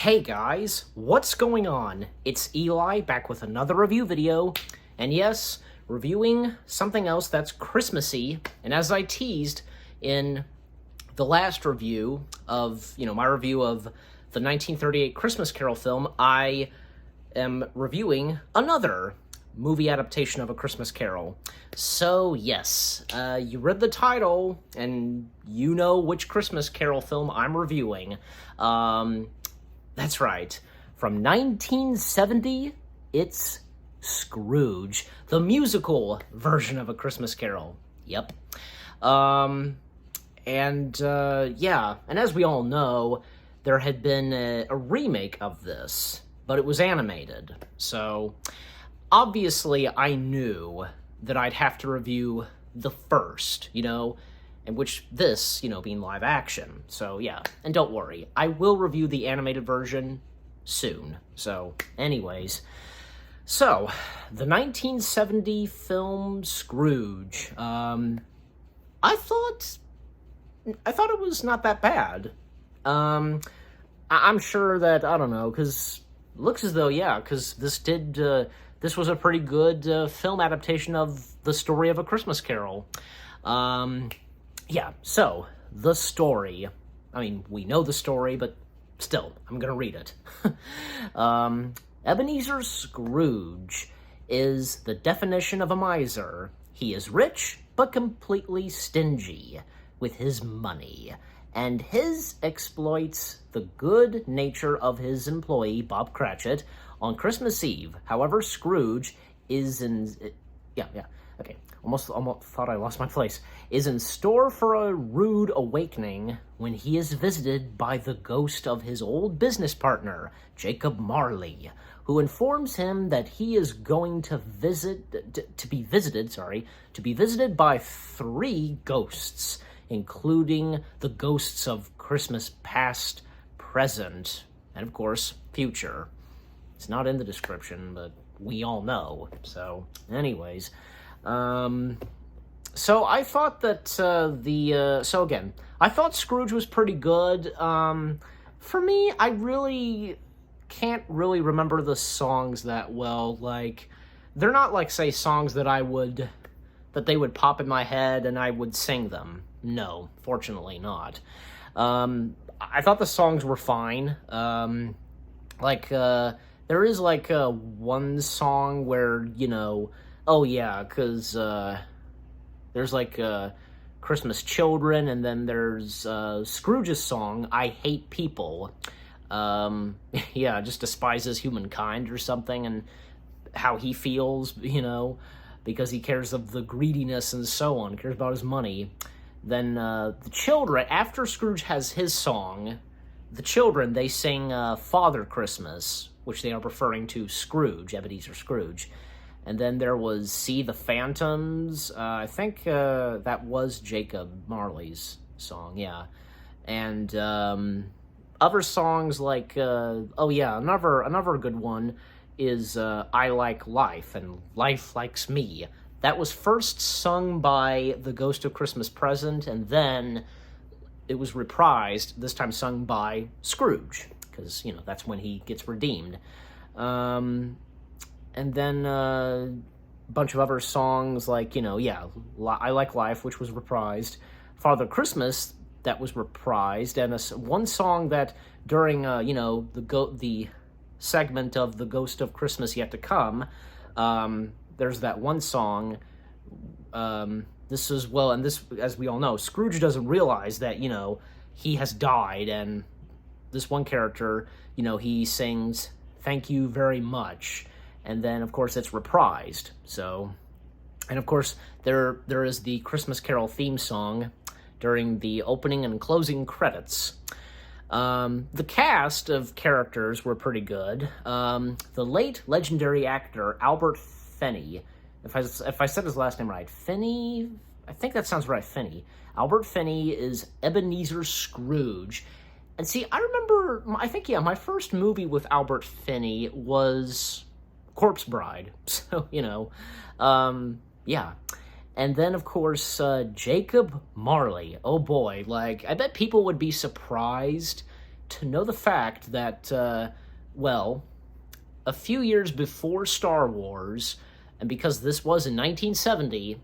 Hey guys, what's going on? It's Eli back with another review video, and yes, reviewing something else that's Christmassy. And as I teased in the last review of, my review of the 1938 Christmas Carol film, I am reviewing another movie adaptation of A Christmas Carol. So yes, you read the title, and you know which Christmas Carol film I'm reviewing. That's right. From 1970, it's Scrooge, the musical version of A Christmas Carol. Yep. And as we all know, there had been a remake of this, but it was animated. So, obviously, I knew that I'd have to review the first, and which this, being live action. So, yeah. And don't worry, I will review the animated version soon. So, anyways. So, the 1970 film Scrooge. I thought it was not that bad. I'm sure that, I don't know, because looks as though, because this was a pretty good film adaptation of the story of A Christmas Carol. So, the story. I mean, we know the story, but still, I'm gonna read it. Ebenezer Scrooge is the definition of a miser. He is rich, but completely stingy with his money, and his exploits the good nature of his employee, Bob Cratchit, on Christmas Eve. However, Scrooge is almost thought I lost my place, is in store for a rude awakening when he is visited by the ghost of his old business partner, Jacob Marley, who informs him that he is going to be visited by 3 ghosts, including the ghosts of Christmas past, present, and of course, future. It's not in the description, but we all know. So, anyways, so I thought that I thought Scrooge was pretty good. For me, I really can't really remember the songs that well. Like, they're not like, say, songs that they would pop in my head and I would sing them. No, fortunately not. I thought the songs were fine. There is one song where, because there's Christmas Children, and then there's Scrooge's song, I Hate People. Just despises humankind or something, and how he feels, because he cares of the greediness and so on, cares about his money. Then the children, after Scrooge has his song, the children, they sing Father Christmas, which they are referring to Scrooge, Ebenezer Scrooge. And then there was See the Phantoms. I think that was Jacob Marley's song, yeah. And other songs like, another good one is I Like Life, and Life Likes Me. That was first sung by the Ghost of Christmas Present, and then it was reprised, this time sung by Scrooge, because, that's when he gets redeemed. And then a bunch of other songs like, I Like Life, which was reprised, Father Christmas, that was reprised, and one song that during, the segment of The Ghost of Christmas Yet to Come, there's that one song, this is, as we all know, Scrooge doesn't realize that, he has died, and this one character, he sings, "Thank you very much," and then, of course, it's reprised, so, and of course, there is the Christmas Carol theme song during the opening and closing credits. The cast of characters were pretty good. The late legendary actor, Albert Finney, if I said his last name right, Finney, I think that sounds right, Finney. Albert Finney is Ebenezer Scrooge. And see, I remember, my first movie with Albert Finney was Corpse Bride. So, And then, of course, Jacob Marley. Oh boy, I bet people would be surprised to know the fact that, well, a few years before Star Wars, and because this was in 1970,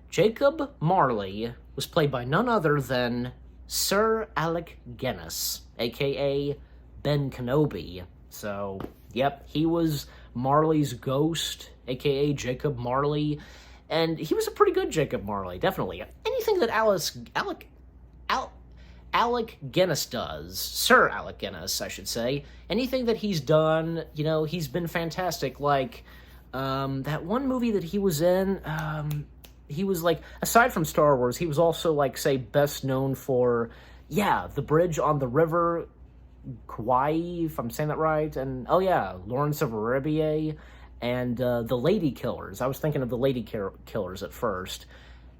Jacob Marley was played by none other than Sir Alec Guinness, a.k.a. Ben Kenobi. So, yep, he was Marley's ghost, a.k.a. Jacob Marley, and he was a pretty good Jacob Marley, definitely. Anything that Alec Guinness does, Sir Alec Guinness, I should say, anything that he's done, you know, he's been fantastic. Like, that one movie that he was in, he was, like, aside from Star Wars, he was also, like, say, best known for, The Bridge on the River Kwai, if I'm saying that right, and, Lawrence of Arabia, and The Lady Killers. I was thinking of The Lady Killers at first.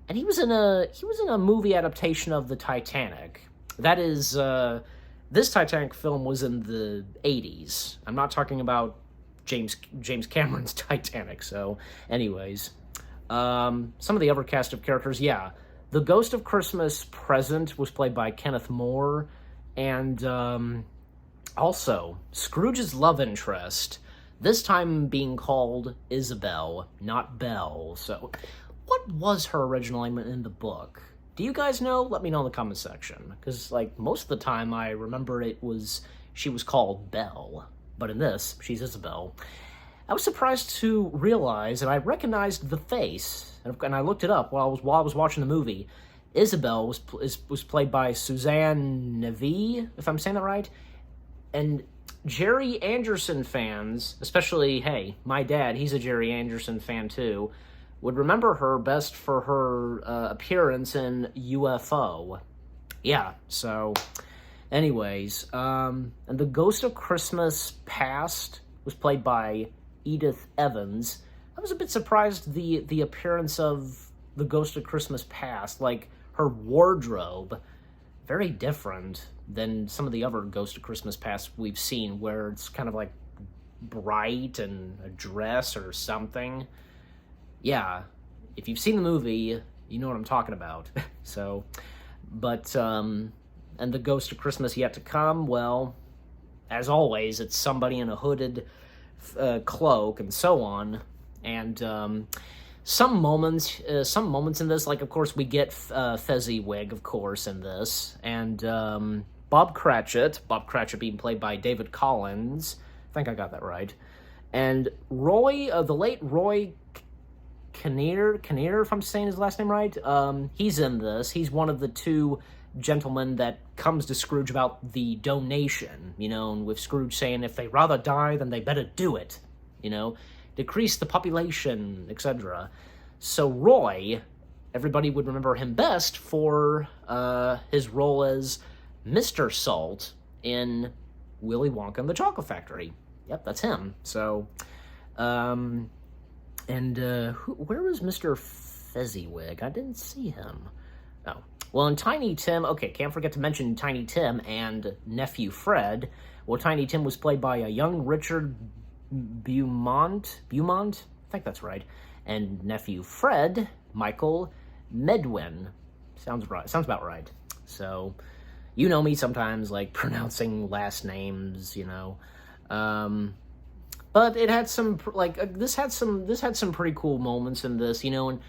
And he was in a movie adaptation of the Titanic. That is, this Titanic film was in the 80s. I'm not talking about James Cameron's Titanic, so anyways. Some of the other cast of characters, The Ghost of Christmas Present was played by Kenneth More, and also Scrooge's love interest, this time being called Isabel, not Belle. So, what was her original name in the book? Do you guys know? Let me know in the comment section, because, like, most of the time I remember she was called Belle, but in this, she's Isabel. I was surprised to realize, and I recognized the face, and I looked it up while I was watching the movie. Isabel was played by Suzanne Neville, if I'm saying that right. And Jerry Anderson fans, especially, hey, my dad, he's a Jerry Anderson fan too, would remember her best for her appearance in UFO. So, anyways, and The Ghost of Christmas Past was played by Edith Evans. I was a bit surprised the appearance of The Ghost of Christmas Past, like her wardrobe, very different than some of the other Ghost of Christmas Past we've seen, where it's kind of like bright and a dress or something. If you've seen the movie, you know what I'm talking about. So, but, and The Ghost of Christmas Yet to Come, well, as always, it's somebody in a hooded cloak and so on, and some moments in this, like, of course, we get Fezziwig, of course, in this, and Bob Cratchit being played by David Collins, I think I got that right, and the late Roy Kinnear, if I'm saying his last name right, he's in this. He's one of the two gentlemen that comes to Scrooge about the donation, and with Scrooge saying if they rather die, then they better do it, decrease the population, etc. So Roy, everybody would remember him best for his role as Mr. Salt in Willy Wonka and the Chocolate Factory. Yep, that's him. So, where was Mr. Fezziwig? I didn't see him. Oh. Well, in Tiny Tim, can't forget to mention Tiny Tim and nephew Fred. Well, Tiny Tim was played by a young Richard Beaumont, I think that's right, and nephew Fred, Michael Medwin. Sounds about right. So, you know me sometimes, like, pronouncing last names, but it had some, like, this had some pretty cool moments in this, and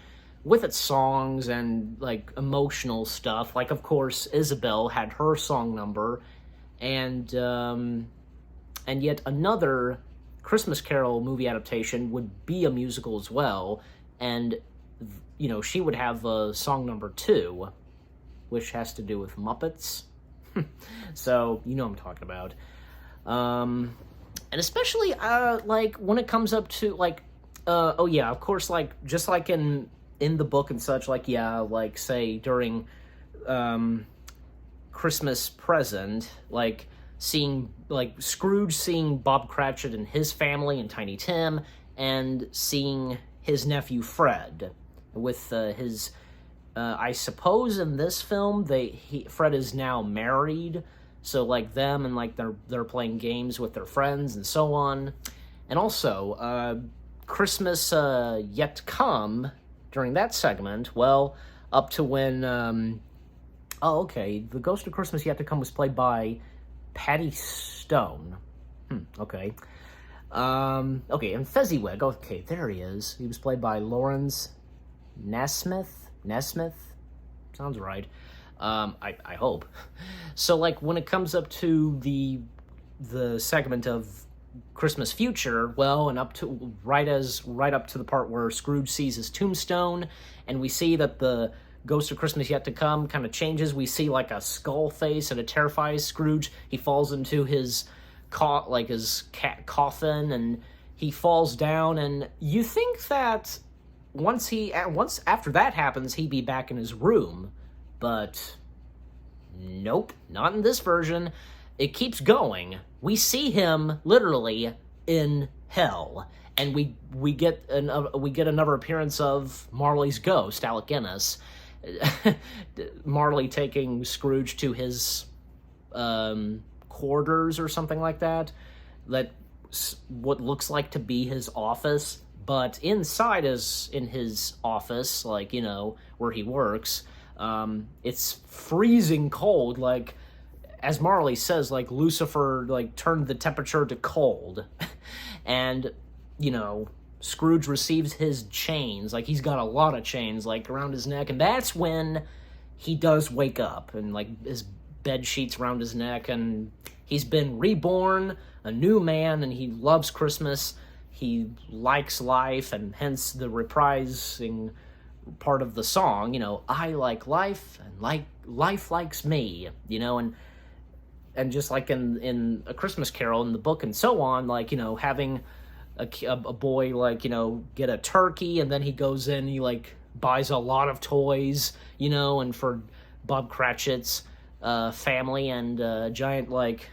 with its songs and, like, emotional stuff. Like, of course, Isabel had her song number, and yet another Christmas Carol movie adaptation would be a musical as well, and, she would have song number 2, which has to do with Muppets. So, you know what I'm talking about. And especially, like, when it comes up to, like, of course, like, just like in the book and such, like, like, say, during Christmas Present, like, seeing, like, Scrooge seeing Bob Cratchit and his family and Tiny Tim, and seeing his nephew Fred with his, I suppose in this film, Fred is now married, so, like, them and, like, they're playing games with their friends and so on. And also, Christmas Yet to Come, during that segment, well, up to when, The Ghost of Christmas Yet to Come was played by Patty Stone. Okay. Okay, and Fezziwig. Okay, there he is. He was played by Lawrence Nesmith. Sounds right. I hope. So, like, when it comes up to the segment of Christmas Future, well, and right up to the part where Scrooge sees his tombstone, and we see that the Ghost of Christmas Yet to Come kind of changes. We see like a skull face, and it terrifies Scrooge. He falls into his coffin, and he falls down, and you think that once after that happens, he'd be back in his room, but nope, not in this version. It keeps going. We see him literally in hell, and we get another appearance of Marley's ghost, Alec Guinness. Marley taking Scrooge to his quarters or something like that. What looks like to be his office, but inside in his office, like, you know, where he works, it's freezing cold, like, as Marley says, like, Lucifer, like, turned the temperature to cold. And, you know, Scrooge receives his chains, like, he's got a lot of chains, like, around his neck, and that's when he does wake up, and, like, his bed sheets around his neck, and he's been reborn, a new man, and he loves Christmas. He likes life, and hence the reprising part of the song, you know, I like life, and life likes me, you know, and just like in A Christmas Carol, in the book and so on, like, you know, having a boy, like, you know, get a turkey, and then he goes in, he, like, buys a lot of toys, you know, and for Bob Cratchit's family, and giant, like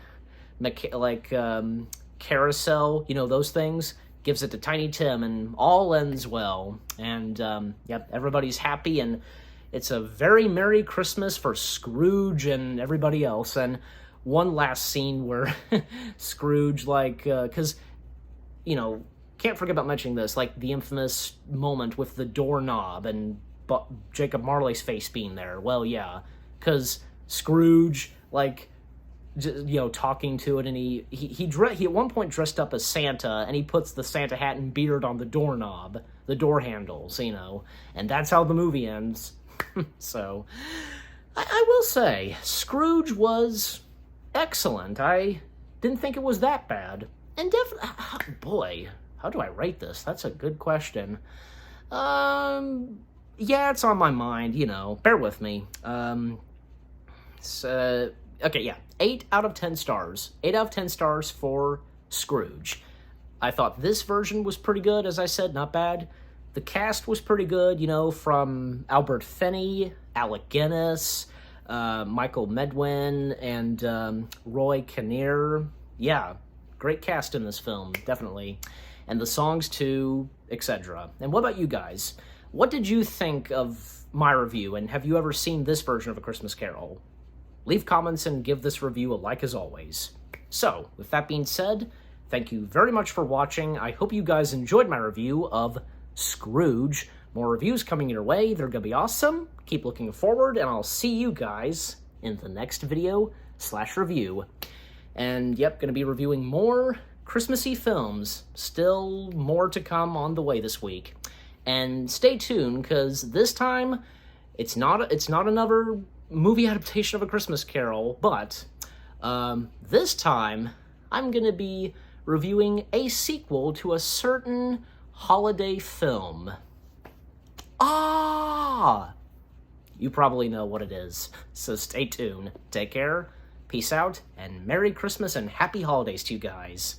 carousel, you know, those things, gives it to Tiny Tim, and all ends well. And, yep, everybody's happy, and it's a very Merry Christmas for Scrooge and everybody else. And one last scene where Scrooge, like, because, you know, can't forget about mentioning this, like, the infamous moment with the doorknob and Jacob Marley's face being there. Well, yeah, because Scrooge, like, you know, talking to it, and he at one point dressed up as Santa, and he puts the Santa hat and beard on the doorknob, the door handles, you know, and that's how the movie ends. So, I will say, Scrooge was excellent. I didn't think it was that bad. And definitely, boy, how do I rate this? That's a good question. Yeah, it's on my mind, you know, bear with me. Okay, yeah, 8 out of 10 stars. 8 out of 10 stars for Scrooge. I thought this version was pretty good, as I said, not bad. The cast was pretty good, you know, from Albert Finney, Alec Guinness, Michael Medwin, and Roy Kinnear. Yeah, great cast in this film, definitely. And the songs, too, etc. And what about you guys? What did you think of my review, and have you ever seen this version of A Christmas Carol? Leave comments and give this review a like as always. So, with that being said, thank you very much for watching. I hope you guys enjoyed my review of Scrooge. More reviews coming your way. They're going to be awesome. Keep looking forward, and I'll see you guys in the next video/review. And, yep, going to be reviewing more Christmassy films. Still more to come on the way this week. And stay tuned, because this time, it's not another movie adaptation of A Christmas Carol, but this time I'm going to be reviewing a sequel to a certain holiday film. You probably know what it is, so stay tuned. Take care, peace out, and Merry Christmas and Happy Holidays to you guys.